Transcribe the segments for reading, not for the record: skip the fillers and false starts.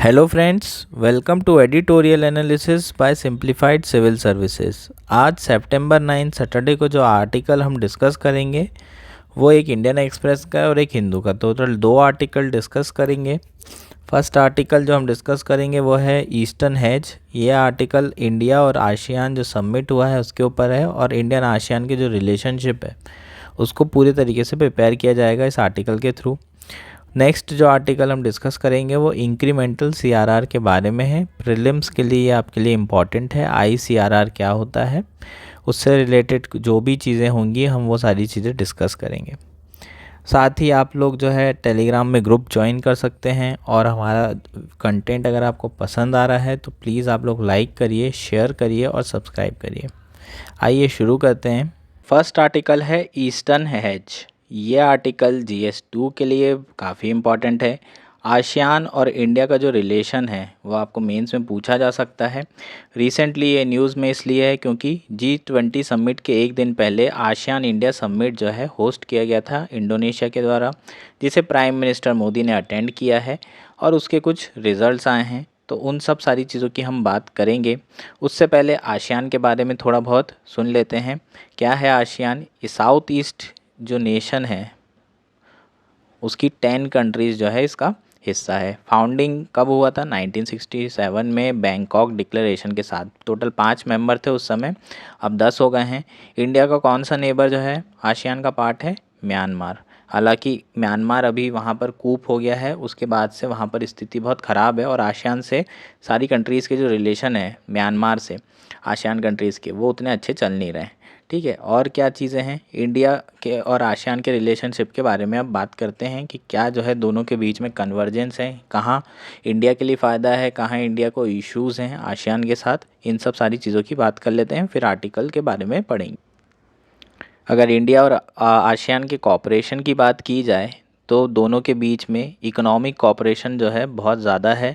Hello friends, welcome to editorial analysis by simplified civil services. आज सितंबर 9 Saturday को जो आर्टिकल हम डिस्कस करेंगे वो एक इंडियन एक्सप्रेस का है और एक हिंदू का। टोटल दो आर्टिकल डिस्कस करेंगे। फर्स्ट आर्टिकल जो हम डिस्कस करेंगे वो है ईस्टर्न हेज। ये आर्टिकल इंडिया और आसियान जो समिट हुआ है उसके ऊपर है और इंडियन आसियान की जो रिलेशनशिप है उसको पूरे तरीके से प्रिपेयर किया जाएगा इस आर्टिकल के थ्रू। नेक्स्ट जो आर्टिकल हम डिस्कस करेंगे वो इंक्रीमेंटल सीआरआर के बारे में है। प्रीलिम्स के लिए आपके लिए इम्पॉर्टेंट है। आईसीआरआर क्या होता है, उससे रिलेटेड जो भी चीज़ें होंगी हम वो सारी चीज़ें डिस्कस करेंगे। साथ ही आप लोग जो है टेलीग्राम में ग्रुप ज्वाइन कर सकते हैं और हमारा कंटेंट अगर आपको पसंद आ रहा है तो प्लीज़ आप लोग लाइक करिए, शेयर करिए और सब्सक्राइब करिए। आइए शुरू करते हैं। फर्स्ट आर्टिकल है ईस्टर्न हेज। ये आर्टिकल GS2 के लिए काफ़ी इम्पॉर्टेंट है। आसियान और इंडिया का जो रिलेशन है वो आपको मेंस में पूछा जा सकता है। रिसेंटली ये न्यूज़ में इसलिए है क्योंकि G20 समिट के एक दिन पहले आसियान इंडिया समिट जो है होस्ट किया गया था इंडोनेशिया के द्वारा, जिसे प्राइम मिनिस्टर मोदी ने अटेंड किया है और उसके कुछ रिजल्ट्स आए हैं। तो उन सब सारी चीज़ों की हम बात करेंगे। उससे पहले आसियान के बारे में थोड़ा बहुत सुन लेते हैं। क्या है आसियान? ये साउथ ईस्ट जो नेशन है उसकी 10 कंट्रीज़ जो है इसका हिस्सा है। फाउंडिंग कब हुआ था? 1967 में बैंकॉक डिक्लेरेशन के साथ। टोटल 5 मेंबर थे उस समय, अब 10 हो गए हैं। इंडिया का कौन सा नेबर जो है आसियान का पार्ट है? म्यांमार। हालांकि म्यांमार अभी वहाँ पर कूप हो गया है, उसके बाद से वहाँ पर स्थिति बहुत ख़राब है और आसियान से सारी कंट्रीज़ के जो रिलेशन है म्यांमार से आसियान कंट्रीज़ के वो उतने अच्छे चल नहीं रहे। ठीक है, और क्या चीज़ें हैं इंडिया के और आसियान के रिलेशनशिप के बारे में अब बात करते हैं कि क्या जो है दोनों के बीच में कन्वर्जेंस है, कहाँ इंडिया के लिए फ़ायदा है, कहाँ इंडिया को इश्यूज़ हैं आसियान के साथ। इन सब सारी चीज़ों की बात कर लेते हैं, फिर आर्टिकल के बारे में पढ़ेंगे। अगर इंडिया और आसियान के कॉपरेशन की बात की जाए तो दोनों के बीच में इकोनॉमिक कॉपरेशन जो है बहुत ज़्यादा है।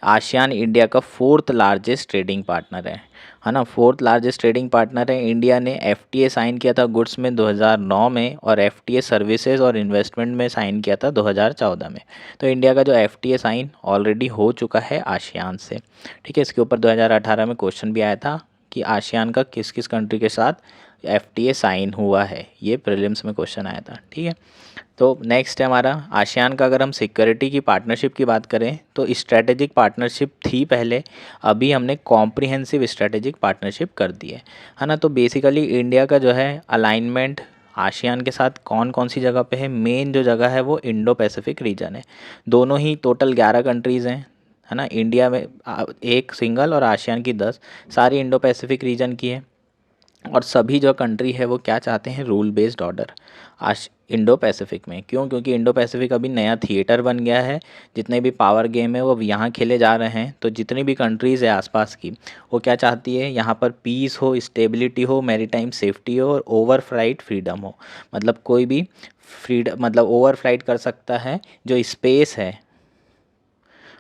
आसियान इंडिया का 4th लार्जेस्ट ट्रेडिंग पार्टनर है ना। 4th लार्जेस्ट ट्रेडिंग पार्टनर है। इंडिया ने FTA साइन किया था गुड्स में 2009 में और FTA सर्विसेज और इन्वेस्टमेंट में साइन किया था 2014 में। तो इंडिया का जो FTA साइन ऑलरेडी हो चुका है आसियान से। ठीक है, इसके ऊपर 2018 में क्वेश्चन भी आया था कि आसियान का किस किस कंट्री के साथ FTA साइन हुआ है, ये प्रीलिम्स में क्वेश्चन आया था। ठीक है, तो नेक्स्ट है हमारा आसियान का। अगर हम सिक्योरिटी की पार्टनरशिप की बात करें तो स्ट्रैटेजिक पार्टनरशिप थी पहले, अभी हमने कॉम्प्रिहेंसिव स्ट्रैटेजिक पार्टनरशिप कर दी है ना। तो बेसिकली इंडिया का जो है अलाइनमेंट आसियान के साथ कौन कौन सी जगह पे है? मेन जो जगह है वो इंडो पैसिफिक रीजन है। दोनों ही टोटल 11 कंट्रीज़ हैं, है ना। इंडिया में एक सिंगल और आसियान की 10, सारी इंडो पैसिफिक रीजन की है। और सभी जो कंट्री है वो क्या चाहते हैं? Rule based order Indo Pacific में। क्यों? क्योंकि इंडो पैसिफिक अभी नया थिएटर बन गया है। जितने भी पावर गेम है वो अब यहाँ खेले जा रहे हैं। तो जितनी भी कंट्रीज़ है आसपास की वो क्या चाहती है? यहाँ पर पीस हो, स्टेबिलिटी हो, मैरीटाइम सेफ्टी हो और ओवर फ्लाइट फ्रीडम हो। मतलब कोई भी फ्रीडम, मतलब ओवर फ्लाइट कर सकता है। जो स्पेस है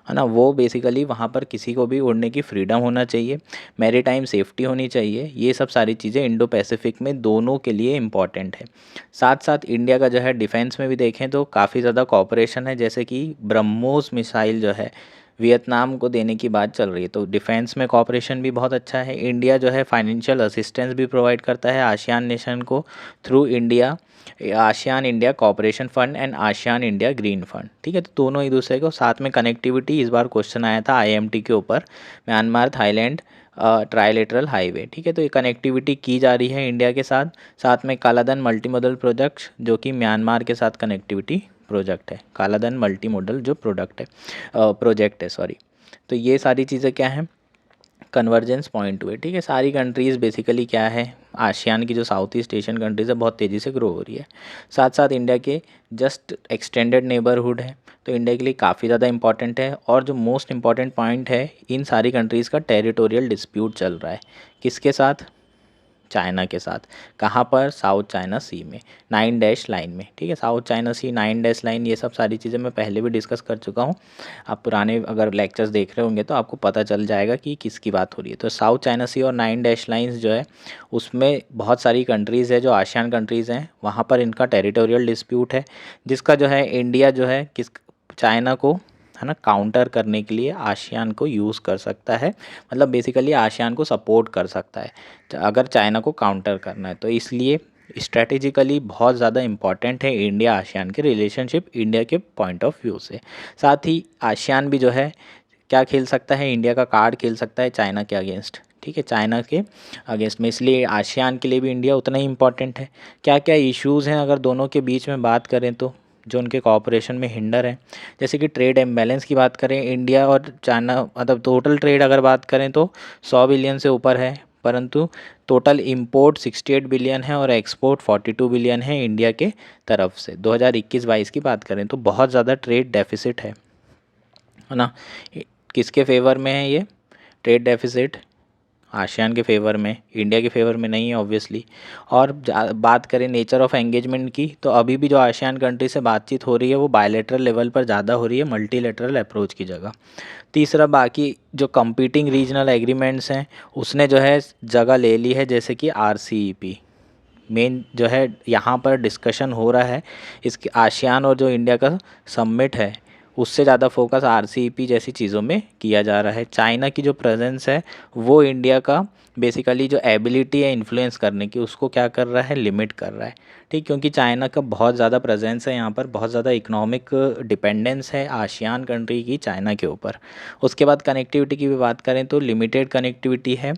ना, वो बेसिकली वहाँ पर किसी को भी उड़ने की फ्रीडम होना चाहिए, मैरीटाइम सेफ्टी होनी चाहिए। ये सब सारी चीज़ें इंडो पैसिफिक में दोनों के लिए इम्पॉर्टेंट है। साथ साथ इंडिया का जो है डिफेंस में भी देखें तो काफ़ी ज़्यादा कॉपरेशन है। जैसे कि ब्रह्मोस मिसाइल जो है वियतनाम को देने की बात चल रही है, तो डिफेंस में कॉपरेशन भी बहुत अच्छा है। इंडिया जो है फाइनेंशियल असिस्टेंस भी प्रोवाइड करता है आसियान नेशन को through India ASEAN India cooperation fund and ASEAN India green fund. ठीक है, तो दोनों एक दूसरे को साथ में कनेक्टिविटी। इस बार क्वेश्चन आया था IMT के ऊपर, म्यांमार थाईलैंड ट्राइलेटरल हाईवे। ठीक है, तो ये कनेक्टिविटी की जा रही है इंडिया के साथ। साथ में कालाधन मल्टी मॉडल प्रोजेक्ट जो कि म्यांमार के साथ कनेक्टिविटी प्रोजेक्ट है। कालाधन मल्टी मॉडल जो प्रोजेक्ट है सॉरी। तो ये सारी चीज़ें क्या हैं? कन्वर्जेंस पॉइंट हुए। ठीक है, सारी कंट्रीज़ बेसिकली क्या है, आसियान की जो साउथ ईस्ट एशियन कंट्रीज़ है बहुत तेज़ी से ग्रो हो रही है। साथ साथ इंडिया के जस्ट एक्सटेंडेड नेबरहुड है, तो इंडिया के लिए काफ़ी ज़्यादा इंपॉर्टेंट है। और जो मोस्ट इंपॉर्टेंट पॉइंट है, इन सारी कंट्रीज़ का टेरिटोरियल डिस्प्यूट चल रहा है। किसके साथ? चाइना के साथ। कहाँ पर? साउथ चाइना सी में, 9 डैश लाइन में। ठीक है, साउथ चाइना सी, 9 डैश लाइन, ये सब सारी चीज़ें मैं पहले भी डिस्कस कर चुका हूँ। आप पुराने अगर लेक्चर्स देख रहे होंगे तो आपको पता चल जाएगा कि किसकी बात हो रही है। तो साउथ चाइना सी और 9 डैश लाइन्स जो है उसमें बहुत सारी कंट्रीज़ है जो आसियान कंट्रीज़ हैं, वहाँ पर इनका टेरिटोरियल डिस्प्यूट है, जिसका जो है इंडिया जो है किस चाइना को है ना, काउंटर करने के लिए आसियान को यूज़ कर सकता है, मतलब बेसिकली आसियान को सपोर्ट कर सकता है अगर चाइना को काउंटर करना है। तो इसलिए स्ट्रैटेजिकली बहुत ज़्यादा इम्पॉर्टेंट है इंडिया आसियान के रिलेशनशिप, इंडिया के पॉइंट ऑफ व्यू से। साथ ही आसियान भी जो है क्या खेल सकता है, इंडिया का कार्ड खेल सकता है चाइना के अगेंस्ट, ठीक है, चाइना के अगेंस्ट में। इसलिए आसियान के लिए भी इंडिया उतना ही इम्पॉर्टेंट है। क्या क्या इश्यूज़ हैं अगर दोनों के बीच में बात करें तो, जो उनके कोऑपरेशन में हिंडर है, जैसे कि ट्रेड इम्बैलेंस की बात करें, इंडिया और चाइना मतलब टोटल ट्रेड अगर बात करें तो 100 बिलियन से ऊपर है, परंतु टोटल इंपोर्ट 68 बिलियन है और एक्सपोर्ट 42 बिलियन है इंडिया के तरफ से। 2021-22 की बात करें तो बहुत ज़्यादा ट्रेड डेफिसिट है ना। किसके फेवर में है ये ट्रेड डेफिसिट? आसियान के फेवर में, इंडिया के फेवर में नहीं है ऑब्वियसली। और बात करें नेचर ऑफ एंगेजमेंट की, तो अभी भी जो आसियान कंट्री से बातचीत हो रही है वो बायलैटरल लेवल पर ज़्यादा हो रही है मल्टीलैटरल अप्रोच की जगह। तीसरा, बाकी जो कंपीटिंग रीजनल एग्रीमेंट्स हैं उसने जो है जगह ले ली है, जैसे कि RCEP मेन जो है यहाँ पर डिस्कशन हो रहा है। इसके आसियान और जो इंडिया का समिट है उससे ज़्यादा फोकस RCEP जैसी चीज़ों में किया जा रहा है। चाइना की जो प्रेजेंस है वो इंडिया का बेसिकली जो एबिलिटी है इन्फ्लुएंस करने की, उसको क्या कर रहा है, लिमिट कर रहा है, ठीक। क्योंकि चाइना का बहुत ज़्यादा प्रेजेंस है यहाँ पर, बहुत ज़्यादा इकोनॉमिक डिपेंडेंस है आसियान कंट्री की चाइना के ऊपर। उसके बाद कनेक्टिविटी की भी बात करें तो लिमिटेड कनेक्टिविटी है,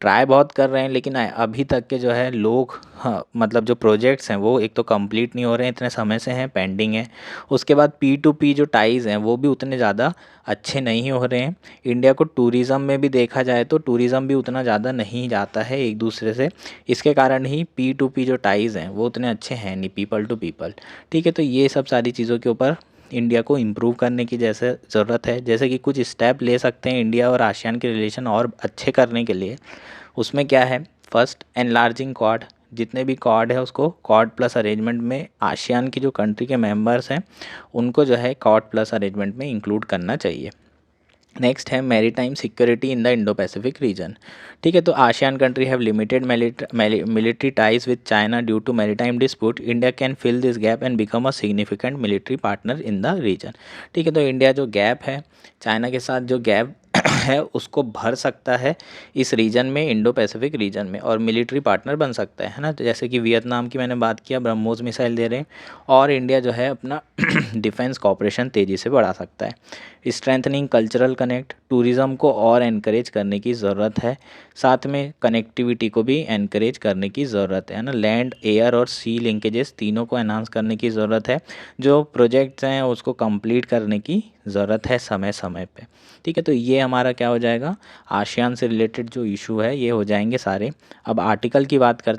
ट्राई बहुत कर रहे हैं लेकिन अभी तक के जो है लोग, हाँ मतलब जो प्रोजेक्ट्स हैं वो एक तो कंप्लीट नहीं हो रहे हैं, इतने समय से हैं, पेंडिंग है। उसके बाद P2P जो टाइज़ हैं वो भी उतने ज़्यादा अच्छे नहीं हो रहे हैं। इंडिया को टूरिज़्म में भी देखा जाए तो टूरिज़्म भी उतना ज़्यादा नहीं जाता है एक दूसरे से, इसके कारण ही P2P जो टाइज़ हैं वो उतने अच्छे हैं नहीं, पीपल टू पीपल, ठीक है। तो ये सब सारी चीज़ों के ऊपर इंडिया को इम्प्रूव करने की जैसे ज़रूरत है, जैसे कि कुछ स्टेप ले सकते हैं इंडिया और आसियान के रिलेशन और अच्छे करने के लिए। उसमें क्या है, फर्स्ट एनलार्जिंग क्वाड, जितने भी क्वाड है उसको क्वाड प्लस अरेंजमेंट में आसियान की जो कंट्री के मेंबर्स हैं उनको जो है क्वाड प्लस अरेंजमेंट में इंक्लूड करना चाहिए। नेक्स्ट है maritime security in the Indo Pacific region, ठीक है। तो ASEAN country have limited military ties with China due to maritime dispute, India can fill this gap and become a significant military partner in the region, ठीक है। तो India जो gap है China के साथ, जो गैप है उसको भर सकता है इस रीजन में, इंडो पैसिफिक रीजन में, और मिलिट्री पार्टनर बन सकता है ना। तो जैसे कि वियतनाम की मैंने बात किया, ब्रह्मोस मिसाइल दे रहे हैं, और इंडिया जो है अपना डिफेंस कॉपरेशन तेज़ी से बढ़ा सकता है। स्ट्रेंथनिंग कल्चरल कनेक्ट, टूरिज़्म को और एनकरेज करने की ज़रूरत है, साथ में कनेक्टिविटी को भी एनकरेज करने की ज़रूरत है ना। लैंड, एयर और सी लिंकेजेस तीनों को एनहांस करने की ज़रूरत है, जो प्रोजेक्ट्स हैं उसको कंप्लीट करने की ज़रूरत है समय समय पे, ठीक है। तो ये हमारा क्या हो जाएगा, आसियान से रिलेटेड जो इशू है ये हो जाएंगे सारे। अब आर्टिकल की बात कर,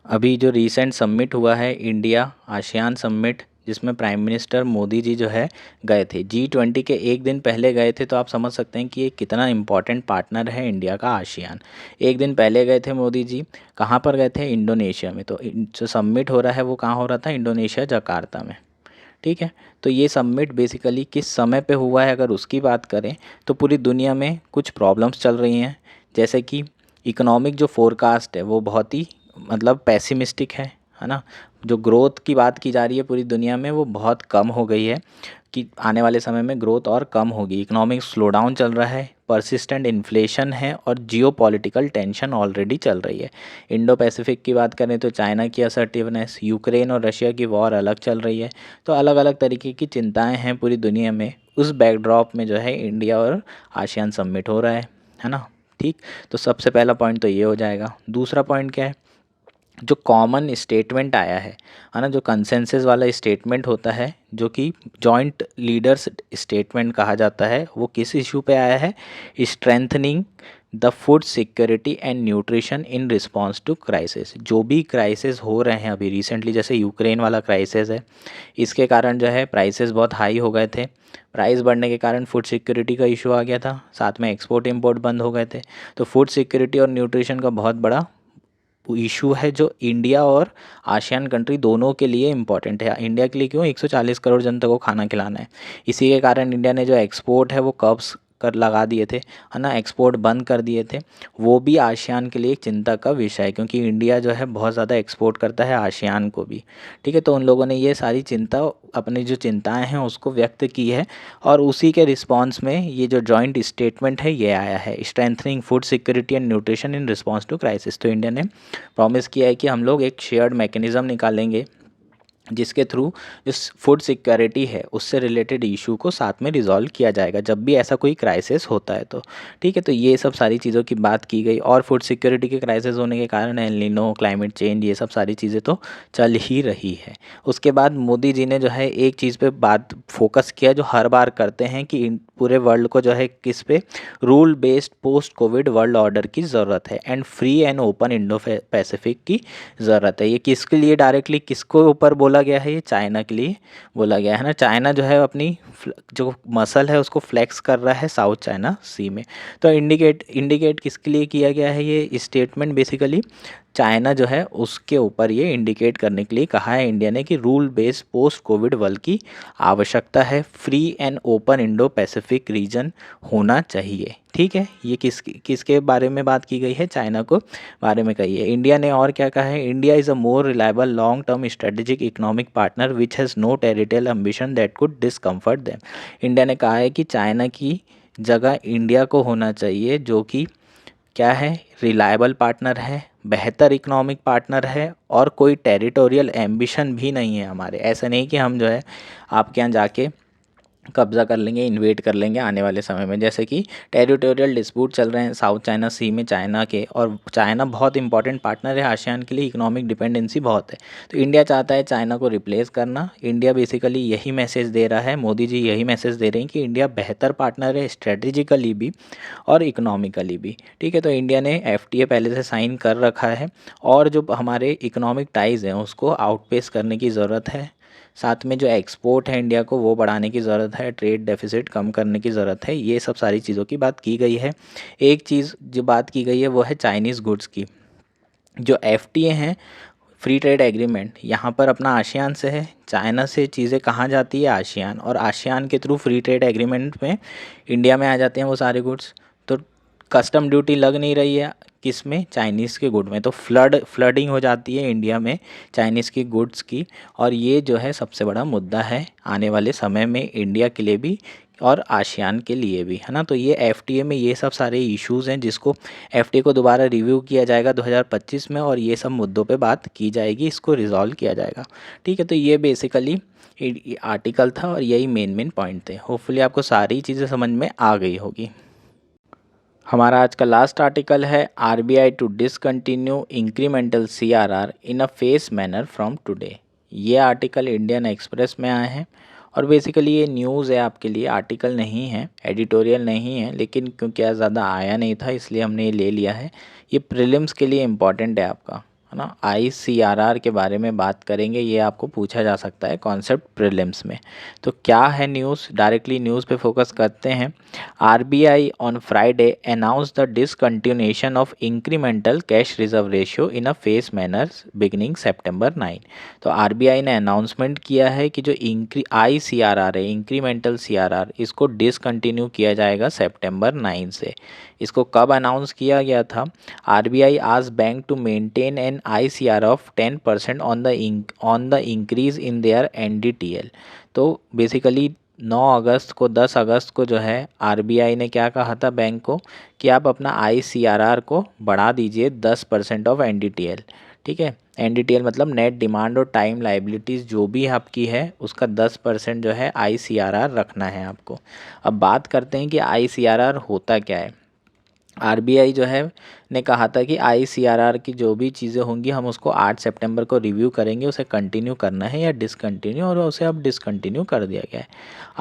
अभी जो रिसेंट समिट हुआ है इंडिया आसियान समिट, जिसमें प्राइम मिनिस्टर मोदी जी जो है गए थे, G20 के एक दिन पहले गए थे, तो आप समझ सकते हैं कि ये कितना इम्पोर्टेंट पार्टनर है इंडिया का आसियान। एक दिन पहले गए थे मोदी जी, कहाँ पर गए थे, इंडोनेशिया में। तो जो समिट हो रहा है वो कहाँ हो रहा था, इंडोनेशिया जकार्ता में, ठीक है। तो ये समिट बेसिकली किस समय पे हुआ है अगर उसकी बात करें तो पूरी दुनिया में कुछ प्रॉब्लम्स चल रही हैं, जैसे कि इकोनॉमिक जो फोरकास्ट है वो बहुत ही मतलब पैसिमिस्टिक है ना। जो ग्रोथ की बात की जा रही है पूरी दुनिया में वो बहुत कम हो गई है, कि आने वाले समय में ग्रोथ और कम होगी, इकोनॉमिक स्लोडाउन चल रहा है, परसिस्टेंट इन्फ्लेशन है, और जियोपॉलिटिकल टेंशन ऑलरेडी चल रही है। इंडो पैसिफिक की बात करें तो चाइना की असर्टिवनेस, यूक्रेन और रशिया की वॉर अलग चल रही है। तो अलग अलग तरीके की चिंताएं हैं पूरी दुनिया में। उस बैकड्रॉप में जो है इंडिया और आसियान समिट हो रहा है ना, ठीक। तो सबसे पहला पॉइंट तो ये हो जाएगा। दूसरा पॉइंट क्या है, जो कॉमन स्टेटमेंट आया है ना, जो कंसेंसस वाला स्टेटमेंट होता है, जो कि जॉइंट लीडर्स स्टेटमेंट कहा जाता है, वो किस इशू पे आया है, strengthening the food security and nutrition in response to crisis. जो भी क्राइसिस हो रहे हैं अभी रिसेंटली, जैसे यूक्रेन वाला क्राइसिस है, इसके कारण जो है प्राइसेस बहुत हाई हो गए थे, प्राइस बढ़ने के कारण फूड सिक्योरिटी का इशू आ गया था, साथ में एक्सपोर्ट इंपोर्ट बंद हो गए थे। तो फूड सिक्योरिटी और न्यूट्रिशन का बहुत बड़ा इशू है, जो इंडिया और आसियान कंट्री दोनों के लिए इम्पॉर्टेंट है। इंडिया के लिए क्यों, 140 करोड़ जनता को खाना खिलाना है, इसी के कारण इंडिया ने जो एक्सपोर्ट है वो कर लगा दिए थे, है ना, एक्सपोर्ट बंद कर दिए थे, वो भी आसियान के लिए एक चिंता का विषय है, क्योंकि इंडिया जो है बहुत ज़्यादा एक्सपोर्ट करता है आसियान को भी। ठीक है, तो उन लोगों ने ये सारी चिंता, अपनी जो चिंताएं हैं उसको व्यक्त की है, और उसी के रिस्पॉन्स में ये जो जॉइंट स्टेटमेंट है ये आया है, strengthening food security and nutrition in response to crisis. तो इंडिया ने प्रॉमिस किया है कि हम लोग एक शेयर्ड मैकेनिज्म निकालेंगे, जिसके थ्रू इस फूड सिक्योरिटी है उससे रिलेटेड इशू को साथ में रिजॉल्व किया जाएगा जब भी ऐसा कोई क्राइसिस होता है तो। ठीक है, तो ये सब सारी चीज़ों की बात की गई, और फूड सिक्योरिटी के क्राइसिस होने के कारण एल नीनो, क्लाइमेट चेंज, ये सब सारी चीज़ें तो चल ही रही है। उसके बाद मोदी जी ने जो है एक चीज़ पे बात फोकस किया जो हर बार करते हैं कि पूरे वर्ल्ड को जो है किस पे, rule based post Covid world order की ज़रूरत है and free and open Indo Pacific की ज़रूरत है। ये किसके लिए डायरेक्टली किसको ऊपर बोला गया है, ये चाइना के लिए बोला गया है ना। चाइना जो है अपनी जो मसल है उसको फ्लेक्स कर रहा है साउथ चाइना सी में। तो इंडिकेट किसके लिए किया गया है ये स्टेटमेंट, बेसिकली चाइना जो है उसके ऊपर ये इंडिकेट करने के लिए कहा है इंडिया ने कि rule based post Covid world की आवश्यकता है, free and open Indo Pacific reason होना चाहिए। ठीक है, ये किसके बारे में बात की गई है, चाइना को बारे में कही है। इंडिया ने और क्या कहा है, India is a more reliable long term strategic economic partner which has no territorial ambition that could discomfort them. India ने कहा है कि चाइना की जगह इंडिया को होना चाहिए, जो कि क्या है, रिलायबल पार्टनर है, बेहतर इकोनॉमिक पार्टनर है, और कोई टेरिटोरियल एम्बिशन भी नहीं है हमारे। ऐसा नहीं कि हम जो है आपके यहाँ जाके कब्ज़ा कर लेंगे, इन्वेट कर लेंगे आने वाले समय में, जैसे कि टेरिटोरियल डिस्प्यूट चल रहे हैं साउथ चाइना सी में चाइना के, और चाइना बहुत इंपॉर्टेंट पार्टनर है आसियान के लिए, इकोनॉमिक डिपेंडेंसी बहुत है। तो इंडिया चाहता है चाइना को रिप्लेस करना। इंडिया बेसिकली यही मैसेज दे रहा है, मोदी जी यही मैसेज दे रहे हैं कि इंडिया बेहतर पार्टनर है स्ट्रेटेजिकली भी और इकोनॉमिकली भी। ठीक है, तो इंडिया ने FTA पहले से साइन कर रखा है, और जो हमारे इकोनॉमिक टाइज़ हैं उसको आउटपेस करने की ज़रूरत है। साथ में जो एक्सपोर्ट है इंडिया को वो बढ़ाने की ज़रूरत है, ट्रेड डेफिसिट कम करने की ज़रूरत है, ये सब सारी चीज़ों की बात की गई है। एक चीज़ जो बात की गई है वो है चाइनीज़ गुड्स की। जो FTA हैं, फ्री ट्रेड एग्रीमेंट, यहाँ पर अपना आसियान से है, चाइना से चीज़ें कहाँ जाती है, आसियान, और आसियान के थ्रू फ्री ट्रेड एग्रीमेंट में इंडिया में आ जाते हैं वो सारे गुड्स। तो कस्टम ड्यूटी लग नहीं रही है किस में, चाइनीज़ के गुड में, तो फ्लडिंग हो जाती है इंडिया में चाइनीज़ की गुड्स की, और ये जो है सबसे बड़ा मुद्दा है आने वाले समय में इंडिया के लिए भी और आसियान के लिए भी, है ना। तो ये FTA में ये सब सारे इश्यूज़ हैं जिसको FTA को दोबारा रिव्यू किया जाएगा 2025 में, और ये सब मुद्दों पे बात की जाएगी, इसको रिजॉल्व किया जाएगा। ठीक है, तो ये बेसिकली आर्टिकल था और यही मेन पॉइंट थे। होपफुली आपको सारी चीज़ें समझ में आ गई होगी। हमारा आज का लास्ट आर्टिकल है RBI to discontinue incremental CRR in a phased manner from today. ये आर्टिकल इंडियन एक्सप्रेस में आया है, और बेसिकली ये न्यूज़ है आपके लिए, आर्टिकल नहीं है, एडिटोरियल नहीं है, लेकिन क्योंकि आज ज़्यादा आया नहीं था इसलिए हमने ये ले लिया है। ये प्रीलिम्स के लिए इम्पॉर्टेंट है आपका, है ना। ICRR के बारे में बात करेंगे, ये आपको पूछा जा सकता है कॉन्सेप्ट प्रीलिम्स में। तो क्या है न्यूज़, डायरेक्टली न्यूज़ पे फोकस करते हैं। RBI on Friday announce the discontinuation of incremental cash reserve ratio in a phased manner beginning September 9। तो RBI ने अनाउंसमेंट किया है कि जो ICRR है, इंक्रीमेंटल CRR, इसको डिसकंटिन्यू किया जाएगा September 9 से। इसको कब अनाउंस किया गया था, RBI आज bank to maintain an ICR of 10% on the increase in their NDTL। तो बेसिकली 9 अगस्त को, 10 अगस्त को जो है RBI ने क्या कहा था बैंक को कि आप अपना ICRR को बढ़ा दीजिए 10% ऑफ NDTL। ठीक है, NDTL मतलब नेट डिमांड और टाइम लाइबिलिटीज़ जो भी आपकी है उसका 10% जो है ICRR रखना है आपको। अब बात करते हैं कि ICRR होता क्या है। RBI जो है ने कहा था कि ICRR की जो भी चीज़ें होंगी हम उसको 8 सितंबर को रिव्यू करेंगे, उसे कंटिन्यू करना है या डिसकंटिन्यू, और उसे अब डिसकंटिन्यू कर दिया गया है।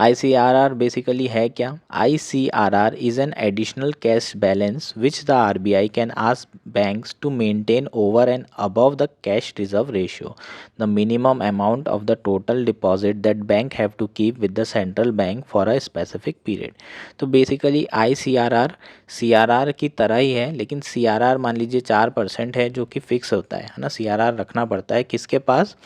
ICRR बेसिकली है क्या, ICRR is an additional cash balance which the RBI can ask banks to maintain over and above the cash reserve ratio the minimum amount of the total deposit that bank have to keep with the central bank for a specific period. तो basically ICRR CRR की तरह ही है, लेकिन CRR मान लीजिए 4% है जो कि फिक्स होता है ना। CRR रखना पड़ता है किसके पास,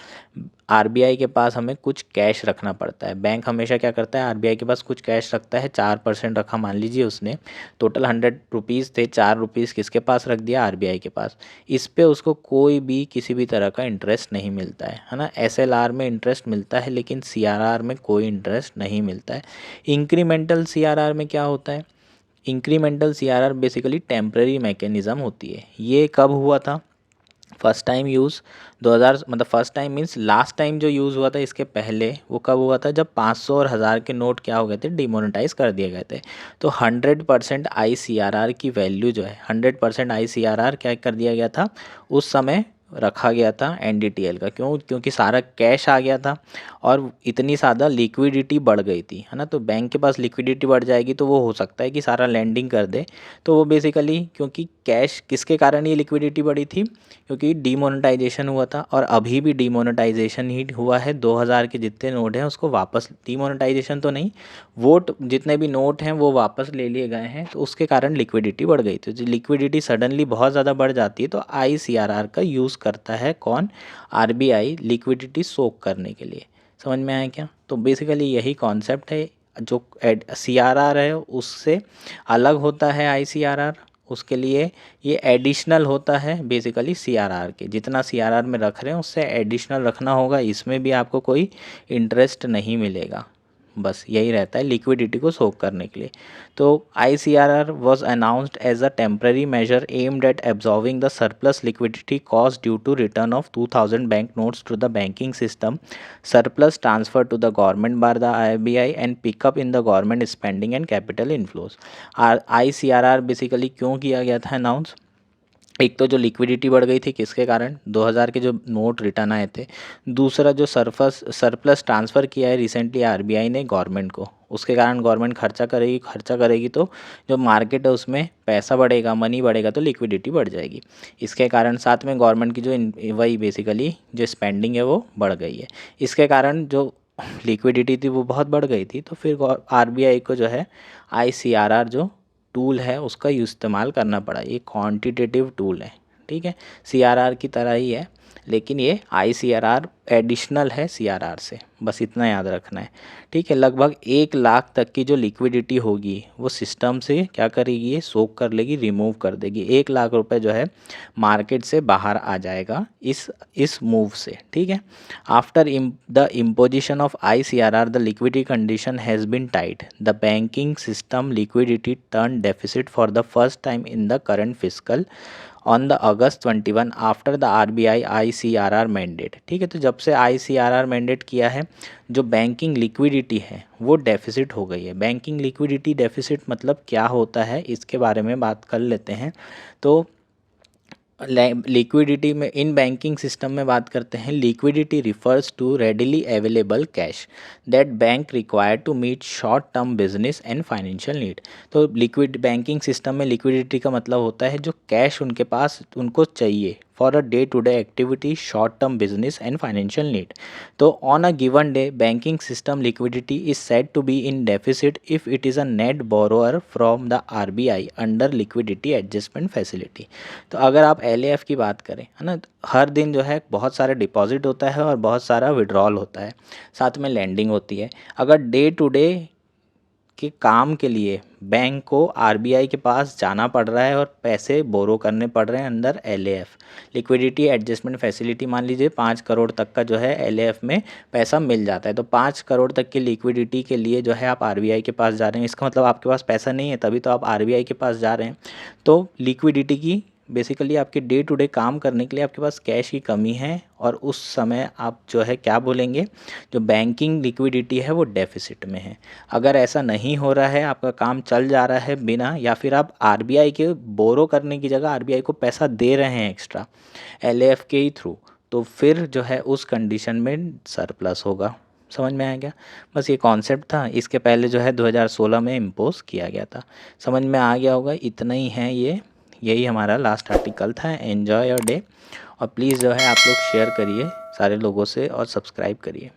आरबीआई के पास हमें कुछ कैश रखना पड़ता है। बैंक हमेशा क्या करता है, आरबीआई के पास कुछ कैश रखता है, 4% रखा मान लीजिए उसने, टोटल 100 रुपीज़ थे, 4 रुपीज़ किसके पास रख दिया, आरबीआई के पास। इस पे उसको कोई भी किसी भी तरह का इंटरेस्ट नहीं मिलता है ना। एसएलआर में इंटरेस्ट मिलता है लेकिन सीआरआर में कोई इंटरेस्ट नहीं मिलता है। इंक्रीमेंटल सीआरआर में क्या होता है, incremental CRR basically temporary mechanism होती है। ये कब हुआ था, फर्स्ट टाइम यूज़ 2000, मतलब first time means last time जो यूज़ हुआ था इसके पहले वो कब हुआ था, जब 500 और 1000 के नोट क्या हो गए थे, डिमोनेटाइज कर दिए गए थे। तो 100% ICRR की वैल्यू जो है, 100% ICRR क्या कर दिया गया था उस समय, रखा गया था NDTL का। क्यों, क्योंकि सारा कैश आ गया था और इतनी ज़्यादा लिक्विडिटी बढ़ गई थी, है ना। तो बैंक के पास लिक्विडिटी बढ़ जाएगी तो वो हो सकता है कि सारा लैंडिंग कर दे। तो वो बेसिकली, क्योंकि कैश किसके कारण ये लिक्विडिटी बढ़ी थी, क्योंकि डीमोनेटाइजेशन हुआ था और अभी भी डीमोनेटाइजेशन ही हुआ है। 2000 के जितने नोट हैं उसको वापस, डीमोनेटाइजेशन तो नहीं, वोट जितने भी नोट हैं वो वापस ले लिए गए हैं, तो उसके कारण लिक्विडिटी बढ़ गई। तो जो लिक्विडिटी सडनली बहुत ज़्यादा बढ़ जाती है तो ICRR का यूज़ करता है कौन, आरबीआई, लिक्विडिटी सोक करने के लिए। समझ में आया क्या। तो बेसिकली यही कॉन्सेप्ट है। जो CRR है उससे अलग होता है ICRR, उसके लिए ये एडिशनल होता है बेसिकली CRR के। जितना CRR में रख रहे हैं उससे एडिशनल रखना होगा, इसमें भी आपको कोई इंटरेस्ट नहीं मिलेगा। बस यही रहता है लिक्विडिटी को सोक करने के लिए। तो ICRR was announced as a temporary measure aimed at absorbing the surplus liquidity caused due to return of 2000 bank notes to the banking system, surplus transfer to the government by the RBI and pick up in the government spending and capital inflows। ICRR basically क्यों किया गया था announce, एक तो जो liquidity बढ़ गई थी किसके कारण, 2000 के जो नोट रिटर्न आए थे। दूसरा जो सरप्लस ट्रांसफ़र किया है रिसेंटली आरबीआई ने गवर्नमेंट को, उसके कारण गवर्नमेंट खर्चा करेगी तो जो मार्केट है उसमें पैसा बढ़ेगा, मनी बढ़ेगा तो लिक्विडिटी बढ़ जाएगी। इसके कारण साथ में गवर्नमेंट की जो वही बेसिकली जो स्पेंडिंग है वो बढ़ गई है। इसके कारण जो लिक्विडिटी थी वो बहुत बढ़ गई थी। तो फिर आरबीआई को जो है ICRR जो टूल है उसका इस्तेमाल करना पड़ा। ये क्वांटिटेटिव टूल है, ठीक है, CRR की तरह ही है, लेकिन ये ICRR एडिशनल है CRR से, बस इतना याद रखना है, ठीक है। लगभग 1 लाख तक की जो लिक्विडिटी होगी वो सिस्टम से क्या करेगी, ये सोक कर लेगी, रिमूव कर देगी। 1 लाख रुपए जो है मार्केट से बाहर आ जाएगा इस मूव से, ठीक है। After the imposition of ICRR the liquidity condition has been tight, the banking system liquidity turn deficit for the first time in the current fiscal on the August 21 after the RBI ICRR mandate, ठीक है। तो जब से ICRR mandate किया है जो banking liquidity है वो डेफिसिट हो गई है। बैंकिंग लिक्विडिटी डेफिसिट मतलब क्या होता है इसके बारे में बात कर लेते हैं। तो लिक्विडिटी में इन बैंकिंग सिस्टम में बात करते हैं, liquidity refers to readily available cash that bank require to meet short term business and financial need. तो लिक्विड बैंकिंग सिस्टम में लिक्विडिटी का मतलब होता है जो कैश उनके पास उनको चाहिए for a day to day activity, short term business and financial need. तो on a given day banking system liquidity is said to be in deficit if it is a net borrower from the RBI under liquidity adjustment facility. तो अगर आप LAF की बात करें, है ना, तो हर दिन जो है बहुत सारे डिपॉजिट होता है और बहुत सारा विड्रॉल होता है, साथ में लैंडिंग होती है। अगर डे टू डे के काम के लिए बैंक को RBI के पास जाना पड़ रहा है और पैसे बोरो करने पड़ रहे हैं अंदर LAF लिक्विडिटी एडजस्टमेंट फैसिलिटी, मान लीजिए 5 करोड़ तक का जो है LAF में पैसा मिल जाता है, तो 5 करोड़ तक की लिक्विडिटी के लिए जो है आप RBI के पास जा रहे हैं। इसका मतलब आपके पास पैसा नहीं है तभी तो आप RBI के पास जा रहे हैं। तो लिक्विडिटी की बेसिकली आपके डे टू डे काम करने के लिए आपके पास कैश की कमी है और उस समय आप जो है क्या बोलेंगे, जो बैंकिंग लिक्विडिटी है वो डेफिसिट में है। अगर ऐसा नहीं हो रहा है, आपका काम चल जा रहा है बिना, या फिर आप RBI के बोरो करने की जगह RBI को पैसा दे रहे हैं एक्स्ट्रा LAF के ही थ्रू, तो फिर जो है उस कंडीशन में सरप्लस होगा। समझ में आया क्या। बस ये कॉन्सेप्ट था, इसके पहले जो है 2016 में इम्पोज किया गया था। समझ में आ गया होगा, इतना ही है ये, यही हमारा लास्ट आर्टिकल था। एन्जॉय योर डे और प्लीज़ जो है आप लोग शेयर करिए सारे लोगों से और सब्सक्राइब करिए।